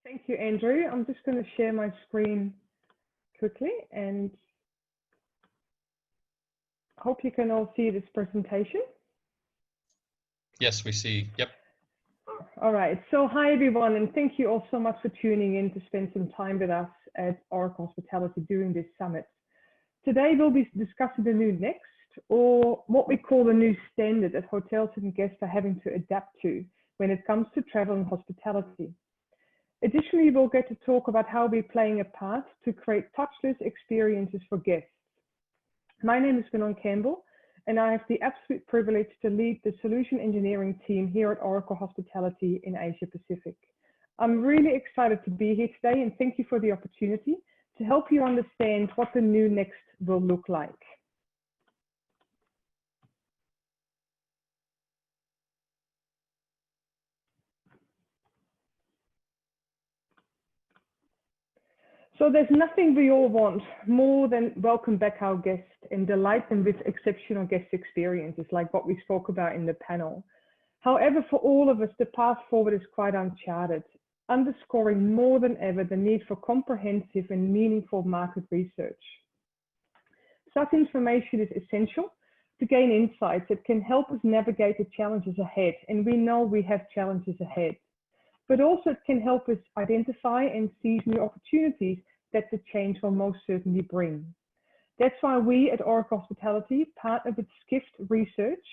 Thank you, Andrew. I'm just going to share my screen quickly and hope you can all see this presentation. Yes, we see. Yep. All right. So hi, everyone, and thank you all so much for tuning in to spend some time with us at Oracle Hospitality during this summit. Today, we'll be discussing the new next, or what we call the new standard that hotels and guests are having to adapt to when it comes to travel and hospitality. Additionally, we'll get to talk about how we're playing a part to create touchless experiences for guests. My name is Manon Campbell, and I have the absolute privilege to lead the solution engineering team here at Oracle Hospitality in Asia Pacific. I'm really excited to be here today, and thank you for the opportunity to help you understand what the new next will look like. So there's nothing we all want more than welcome back our guests and delight them with exceptional guest experiences like what we spoke about in the panel. However, for all of us, the path forward is quite uncharted, underscoring more than ever the need for comprehensive and meaningful market research. Such information is essential to gain insights that can help us navigate the challenges ahead, and we know we have challenges ahead. But also it can help us identify and seize new opportunities that the change will most certainly bring. That's why we at Oracle Hospitality partnered with Skift Research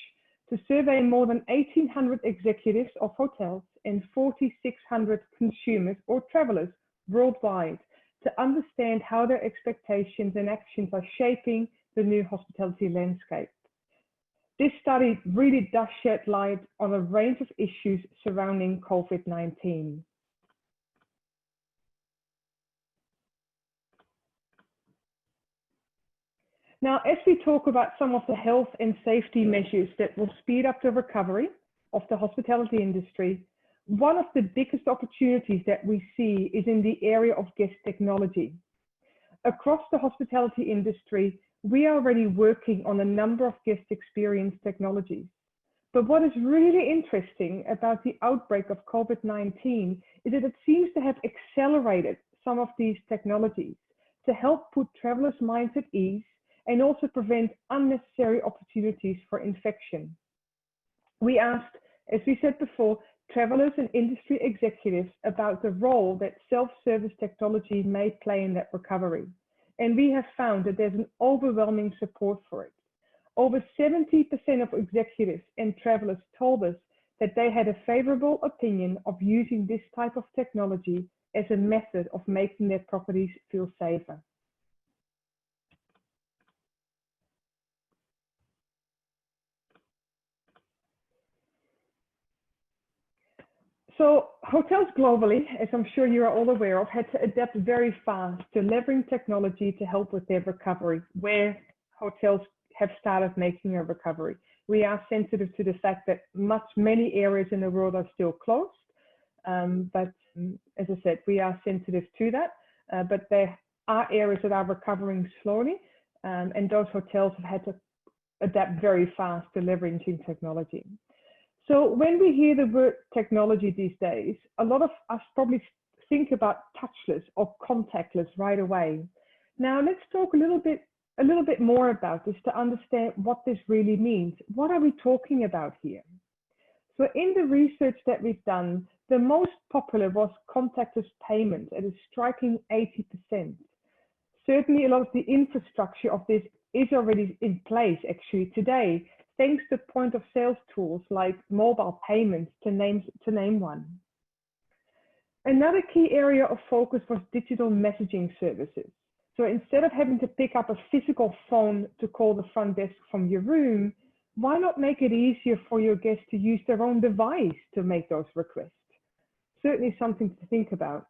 to survey more than 1,800 executives of hotels and 4,600 consumers or travelers worldwide to understand how their expectations and actions are shaping the new hospitality landscape. This study really does shed light on a range of issues surrounding COVID-19. Now, as we talk about some of the health and safety measures that will speed up the recovery of the hospitality industry, one of the biggest opportunities that we see is in the area of guest technology. Across the hospitality industry, we are already working on a number of guest experience technologies. But what is really interesting about the outbreak of COVID-19 is that it seems to have accelerated some of these technologies to help put travelers' minds at ease and also prevent unnecessary opportunities for infection. We asked, as we said before, travelers and industry executives about the role that self-service technology may play in that recovery. And we have found that there's an overwhelming support for it. Over 70% of executives and travelers told us that they had a favorable opinion of using this type of technology as a method of making their properties feel safer. So hotels globally, as I'm sure you are all aware of, had to adapt very fast to leveraging technology to help with their recovery, where hotels have started making a recovery. We are sensitive to the fact that many areas in the world are still closed, but as I said, we are sensitive to that, but there are areas that are recovering slowly, and those hotels have had to adapt very fast to leveraging technology. So when we hear the word technology these days, a lot of us probably think about touchless or contactless right away. Now let's talk a little bit more about this to understand what this really means. What are we talking about here? So in the research that we've done, the most popular was contactless payment at a striking 80%. Certainly a lot of the infrastructure of this is already in place actually today, thanks to point of sales tools like mobile payments, to name one. Another key area of focus was digital messaging services. So instead of having to pick up a physical phone to call the front desk from your room, why not make it easier for your guests to use their own device to make those requests? Certainly something to think about.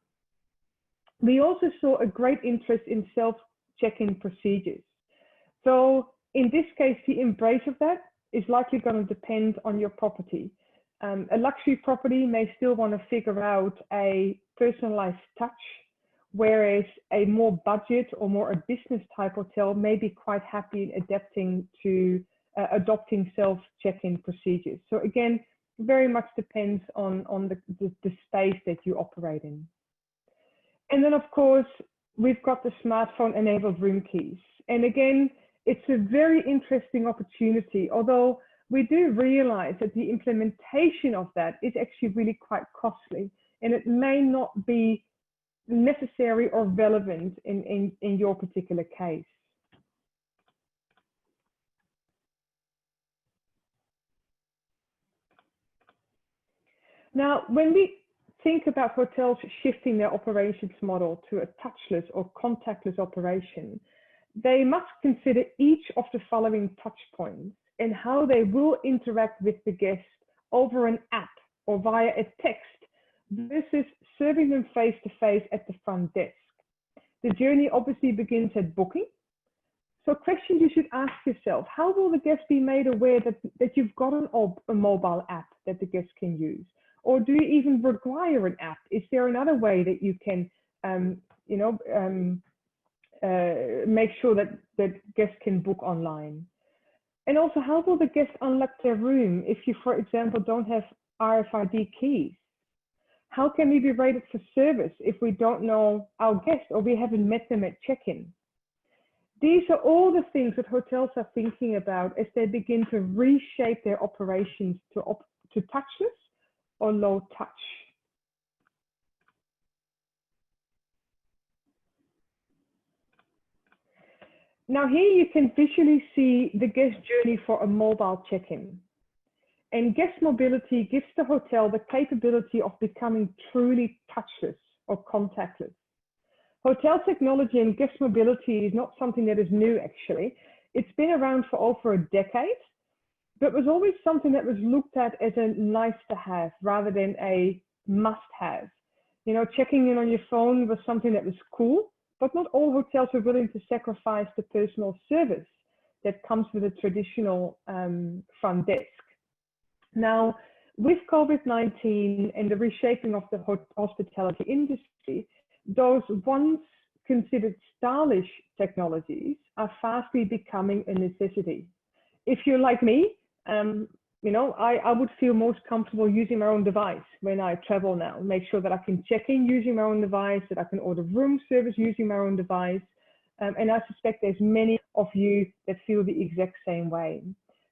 We also saw a great interest in self-check-in procedures. So in this case, the embrace of that is likely going to depend on your property. A luxury property may still want to figure out a personalized touch, whereas a more budget or more a business type hotel may be quite happy in adapting to adopting self-check-in procedures. So again, very much depends on the space that you operate in. And then, of course, we've got the smartphone-enabled room keys. And again, it's a very interesting opportunity, although we do realize that the implementation of that is actually really quite costly, and it may not be necessary or relevant in your particular case. Now, when we think about hotels shifting their operations model to a touchless or contactless operation, they must consider each of the following touch points and how they will interact with the guest over an app or via a text versus serving them face to face at the front desk. The journey obviously begins at booking. So questions you should ask yourself: how will the guest be made aware that you've got a mobile app that the guest can use? Or do you even require an app? Is there another way that you can, make sure that guests can book online? And also, how will the guest unlock their room if you, for example, don't have RFID keys? How can we be rated for service if we don't know our guest or we haven't met them at check-in? These are all the things that hotels are thinking about as they begin to reshape their operations to touchless or low touch. Now here you can visually see the guest journey for a mobile check-in. And guest mobility gives the hotel the capability of becoming truly touchless or contactless. Hotel technology and guest mobility is not something that is new, actually. It's been around for over a decade, but was always something that was looked at as a nice to have rather than a must have. You know, checking in on your phone was something that was cool, but not all hotels were willing to sacrifice the personal service that comes with a traditional front desk. Now, with COVID-19 and the reshaping of the hospitality industry, those once considered stylish technologies are fastly becoming a necessity. If you're like me, I would feel most comfortable using my own device when I travel now. Make sure that I can check in using my own device, that I can order room service using my own device. And I suspect there's many of you that feel the exact same way.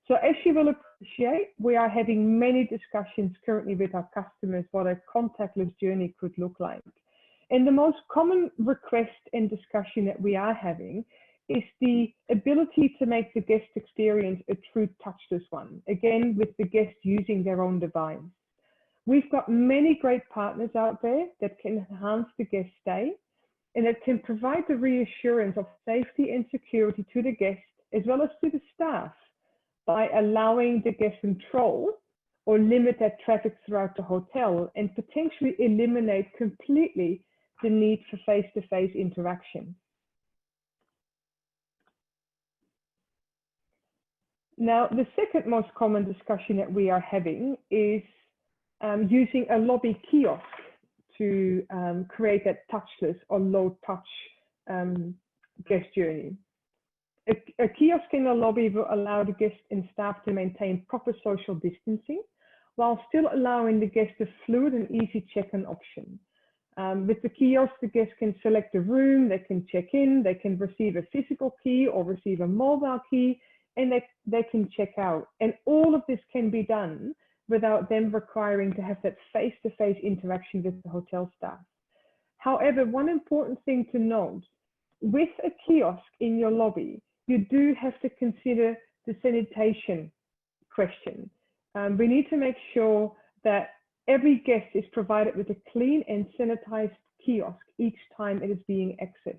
So as you will appreciate, we are having many discussions currently with our customers what a contactless journey could look like. And the most common request and discussion that we are having is the ability to make the guest experience a true touchless one, again, with the guest using their own device. We've got many great partners out there that can enhance the guest stay and that can provide the reassurance of safety and security to the guest as well as to the staff by allowing the guest control or limit that traffic throughout the hotel and potentially eliminate completely the need for face-to-face interaction. Now, the second most common discussion that we are having is using a lobby kiosk to create that touchless or low-touch guest journey. A kiosk in the lobby will allow the guests and staff to maintain proper social distancing while still allowing the guest a fluid and easy check-in option. With the kiosk, the guest can select a room, they can check in, they can receive a physical key or receive a mobile key, and they can check out. And all of this can be done without them requiring to have that face-to-face interaction with the hotel staff. However, one important thing to note, with a kiosk in your lobby, you do have to consider the sanitation question. We need to make sure that every guest is provided with a clean and sanitized kiosk each time it is being accessed.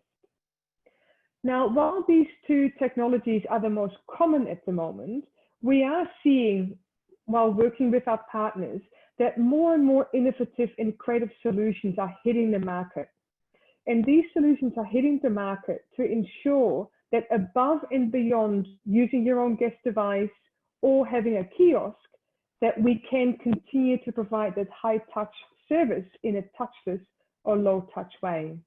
Now, while these two technologies are the most common at the moment, we are seeing, while working with our partners, that more and more innovative and creative solutions are hitting the market. And these solutions are hitting the market to ensure that above and beyond using your own guest device or having a kiosk, that we can continue to provide that high touch service in a touchless or low touch way.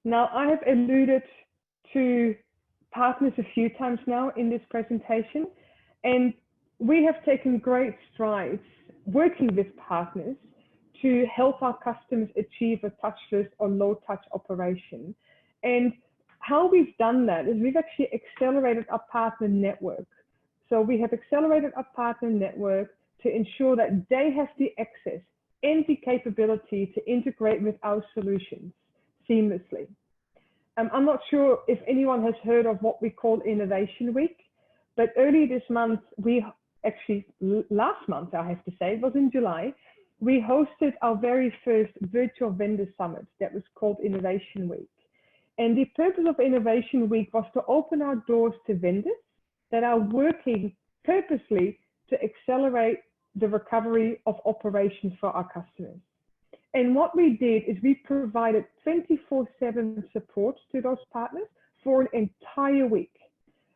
Now, I have alluded to partners a few times now in this presentation, and we have taken great strides working with partners to help our customers achieve a touchless or low touch operation. And how we've done that is we've actually accelerated our partner network. So we have accelerated our partner network to ensure that they have the access and the capability to integrate with our solutions seamlessly. I'm not sure if anyone has heard of what we call Innovation Week, but early this month, last month, I have to say, it was in July, we hosted our very first virtual vendor summit that was called Innovation Week. And the purpose of Innovation Week was to open our doors to vendors that are working purposely to accelerate the recovery of operations for our customers. And what we did is we provided 24/7 support to those partners for an entire week,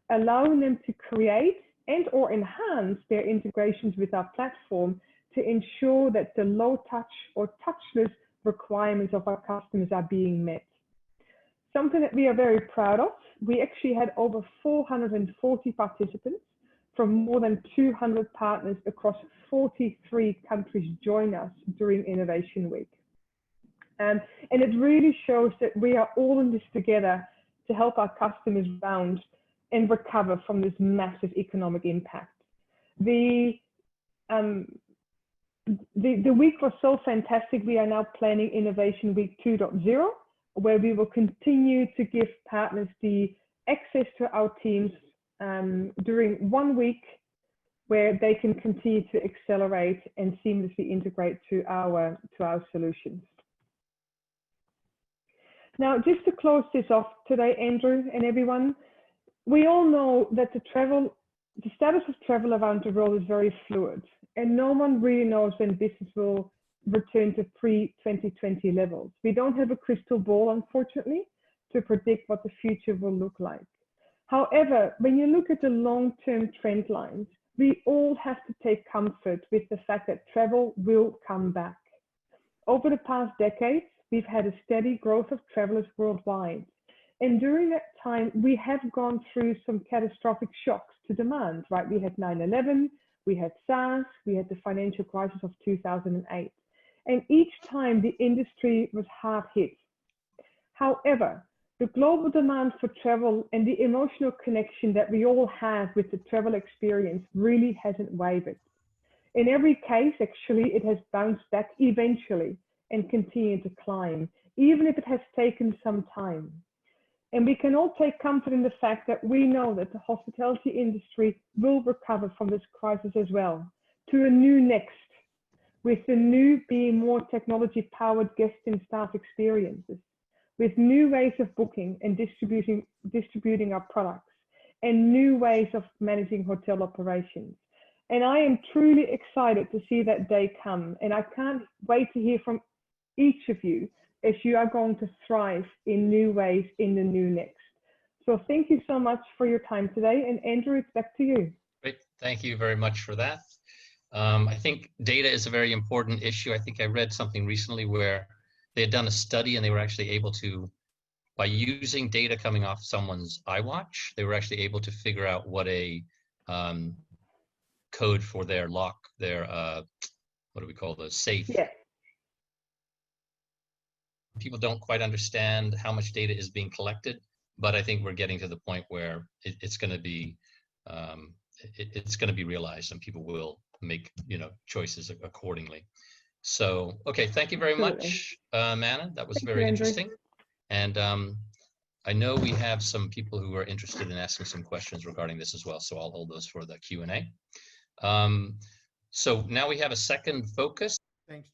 allowing them to create and or enhance their integrations with our platform to ensure that the low touch or touchless requirements of our customers are being met. Something that we are very proud of, we actually had over 440 participants from more than 200 partners across 43 countries join us during Innovation Week. And it really shows that we are all in this together to help our customers bounce and recover from this massive economic impact. The week was so fantastic. We are now planning Innovation Week 2.0, where we will continue to give partners the access to our teams during 1 week, where they can continue to accelerate and seamlessly integrate to our solutions. Now, just to close this off today, Andrew and everyone, we all know that the status of travel around the world is very fluid, and no one really knows when business will return to pre-2020 levels. We don't have a crystal ball, unfortunately, to predict what the future will look like. However, when you look at the long-term trend lines, we all have to take comfort with the fact that travel will come back. Over the past decades, we've had a steady growth of travelers worldwide. And during that time, we have gone through some catastrophic shocks to demand, right? We had 9/11, we had SARS, we had the financial crisis of 2008. And each time the industry was hard hit. However, the global demand for travel and the emotional connection that we all have with the travel experience really hasn't wavered. In every case, actually, it has bounced back eventually and continued to climb, even if it has taken some time. And we can all take comfort in the fact that we know that the hospitality industry will recover from this crisis as well, to a new next, with the new being more technology-powered guest and staff experiences, with new ways of booking and distributing our products, and new ways of managing hotel operations. And I am truly excited to see that day come. And I can't wait to hear from each of you as you are going to thrive in new ways in the new next. So thank you so much for your time today. And Andrew, it's back to you. Great. Thank you very much for that. I think data is a very important issue. I think I read something recently where they had done a study and they were actually able to, by using data coming off someone's iWatch, they were actually able to figure out what a code for their lock, their, what do we call those, safe. Yeah. People don't quite understand how much data is being collected, but I think we're getting to the point where it's going to be realized, and people will make choices accordingly. So, okay, thank you very much, Manna. That was very interesting. And I know we have some people who are interested in asking some questions regarding this as well, so I'll hold those for the Q&A. So now we have a second focus. Thanks,